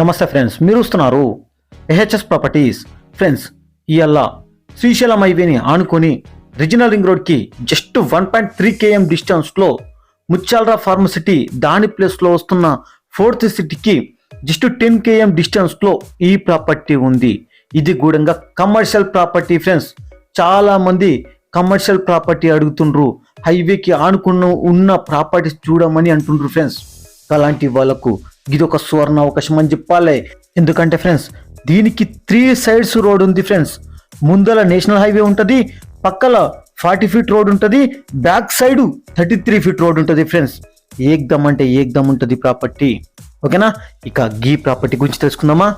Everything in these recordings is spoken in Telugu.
నమస్తే ఫ్రెండ్స్, మీరు చూస్తున్నారు ఏహెచ్ఎస్ ప్రాపర్టీస్. ఫ్రెండ్స్, ఇవాళ శ్రీశైలం హైవేని ఆనుకొని రీజనల్ రింగ్ రోడ్కి జస్ట్ 1.3 km డిస్టెన్స్లో ముత్యాలరా ఫార్మసిటీ దాని ప్లేస్లో వస్తున్న ఫోర్త్ సిటీకి జస్ట్ 10 km డిస్టెన్స్లో ఈ ప్రాపర్టీ ఉంది. ఇది కూడా కమర్షియల్ ప్రాపర్టీ. ఫ్రెండ్స్, చాలా మంది కమర్షియల్ ప్రాపర్టీ అడుగుతుండ్రు, హైవేకి ఆనుకున్న ఉన్న ప్రాపర్టీస్ చూడమని అంటుండ్రు. ఫ్రెండ్స్, అలాంటి వాళ్ళకు ఇది ఒక సువర్ణ అవకాశం అని చెప్పాలి. ఎందుకంటే ఫ్రెండ్స్, దీనికి 3 sides రోడ్ ఉంది. ఫ్రెండ్స్, ముందల నేషనల్ హైవే ఉంటుంది, పక్కల 40 feet రోడ్ ఉంటుంది, బ్యాక్ సైడ్ 33 feet రోడ్ ఉంటుంది. ఫ్రెండ్స్, ఏకదమ్ అంటే ఏకదమ్ ఉంటుంది ప్రాపర్టీ. ఓకేనా? ఇక గీ ప్రాపర్టీ గురించి తెలుసుకుందామా.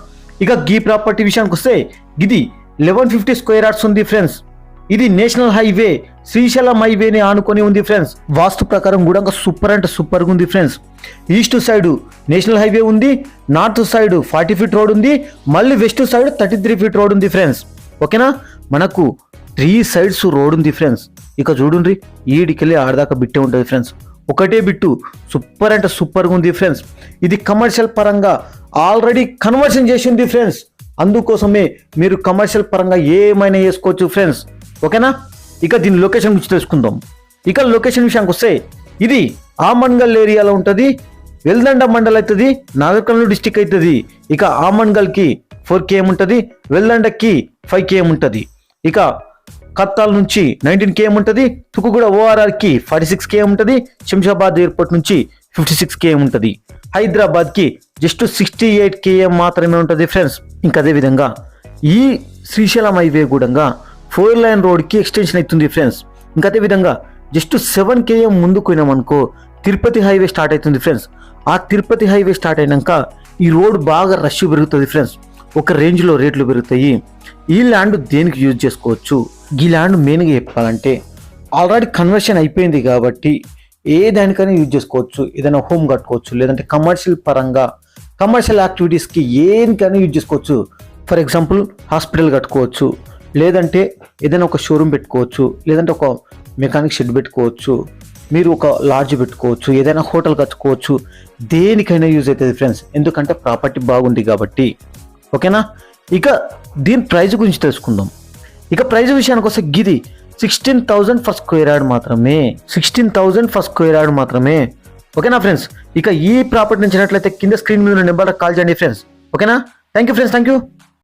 ఇక గీ ప్రాపర్టీ విషయానికి వస్తే ఇది 1150 square yards ఉంది. ఫ్రెండ్స్, ఇది నేషనల్ హైవే శ్రీశైలం హైవేని ఆనుకొని ఉంది. ఫ్రెండ్స్, వాస్తు ప్రకారం కూడా సూపర్ అంటే సూపర్గా ఉంది. Friends, east side national highway ఉంది, నార్త్ సైడ్ 40 feet రోడ్ ఉంది, మళ్ళీ వెస్ట్ సైడ్ 33 feet రోడ్ ఉంది. ఫ్రెండ్స్, ఓకేనా? మనకు 3 sides రోడ్ ఉంది. ఫ్రెండ్స్, ఇక చూడండి, ఈడికెళ్ళి ఆడదాకా బిట్టే ఉంటుంది. ఫ్రెండ్స్, ఒకటే బిట్టు సూపర్ అంటే సూపర్గా ఉంది. ఫ్రెండ్స్, ఇది కమర్షియల్ పరంగా ఆల్రెడీ కన్వర్షన్ చేసి ఉంది. ఫ్రెండ్స్, అందుకోసమే మీరు కమర్షియల్ పరంగా ఏమైనా చేసుకోవచ్చు. ఫ్రెండ్స్, ఓకేనా? ఇక దీని లొకేషన్ గురించి తెలుసుకుందాం. ఇక లొకేషన్ విషయానికి వస్తే ఇది ఆమన్గల్ ఏరియాలో ఉంటుంది. వెల్దండ మండల్ అవుతుంది, నాగర్కర్నూలు డిస్టిక్ అవుతుంది. ఇక ఆమన్గల్కి 4 km ఉంటుంది, వెల్దండకి 5 km ఉంటుంది. ఇక కత్తాల్ నుంచి 19 km ఉంటుంది, తుకుగూడ ఓఆర్ఆర్కి 46 km ఉంటుంది, శంషాబాద్ ఎయిర్పోర్ట్ నుంచి 56 km ఉంటుంది, హైదరాబాద్కి జస్ట్ 68 km మాత్రమే ఉంటుంది. ఫ్రెండ్స్, ఇంకా అదేవిధంగా ఈ శ్రీశైలం హైవే కూడా 4 lane రోడ్కి ఎక్స్టెన్షన్ అవుతుంది. ఫ్రెండ్స్, ఇంకా అదేవిధంగా జస్ట్ 7 km ముందుకు పోయినామనుకో తిరుపతి హైవే స్టార్ట్ అవుతుంది. ఫ్రెండ్స్, ఆ తిరుపతి హైవే స్టార్ట్ అయినాక ఈ రోడ్ బాగా రష్ పెరుగుతుంది. ఫ్రెండ్స్, ఒక రేంజ్లో రేట్లు పెరుగుతాయి. ఈ ల్యాండ్ దేనికి యూజ్ చేసుకోవచ్చు? ఈ ల్యాండ్ మెయిన్గా చెప్పాలంటే ఆల్రెడీ కన్వర్షన్ అయిపోయింది కాబట్టి ఏ దానికైనా యూజ్ చేసుకోవచ్చు. ఏదైనా హోమ్ కట్టుకోవచ్చు, లేదంటే కమర్షియల్ పరంగా కమర్షియల్ యాక్టివిటీస్కి ఏనికైనా యూజ్ చేసుకోవచ్చు. ఫర్ ఎగ్జాంపుల్, హాస్పిటల్ కట్టుకోవచ్చు, లేదంటే ఏదైనా ఒక షోరూమ్ పెట్టుకోవచ్చు, లేదంటే ఒక మెకానిక్ షెడ్ పెట్టుకోవచ్చు, మీరు ఒక లాడ్జ్ పెట్టుకోవచ్చు, ఏదైనా హోటల్ కట్టుకోవచ్చు. దేనికైనా యూజ్ అవుతుంది. ఫ్రెండ్స్, ఎందుకంటే ప్రాపర్టీ బాగుంది కాబట్టి. ఓకేనా? ఇక దీని ప్రైస్ గురించి తెలుసుకుందాం. ఇక ప్రైస్ విషయానికి వస్తే గిది 16,000 per square yard మాత్రమే. 16,000 per square yard మాత్రమే. ఓకేనా ఫ్రెండ్స్? ఇక ఈ ప్రాపర్టీ నచ్చినట్లయితే కింద స్క్రీన్ మీద నెంబర్ కాల్ చేయండి. ఫ్రెండ్స్, ఓకేనా? Thank you friends, thank you.